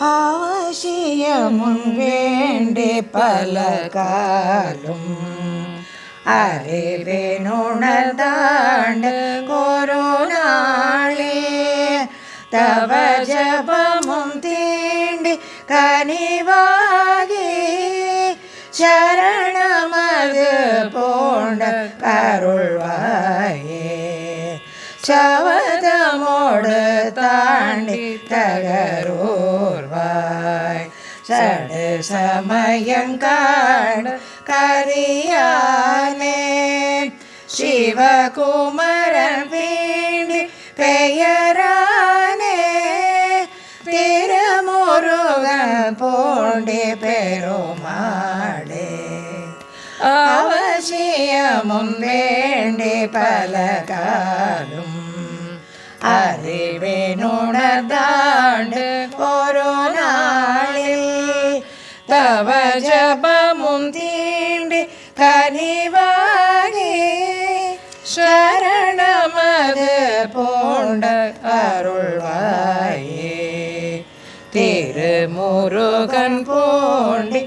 அவசியமும் வேண்டி பல காலும் அறிவேனுணர்ந்தாண்டு ஒரு நாளே தவ ஜபமும் தீண்டி கனிவாகி சரணமது போண்ட கருள்வாயே சவதமோடு தாண்டி தகரூர்வாய் சடு சமயங்காடு கரியானே சிவகுமரன் வேண்டி பெயரானே திருமுருகன் போண்டி பெருமாளே அவசியமும் வேண்டி பல காலும் அறிவேனுணர்ந்தாண்டு ஒரு நாளில் தவ ஜபமும் தீண்டி கனிவாகி சரணமது போண்ட அருள்வாயே திருமுருகன் போண்டி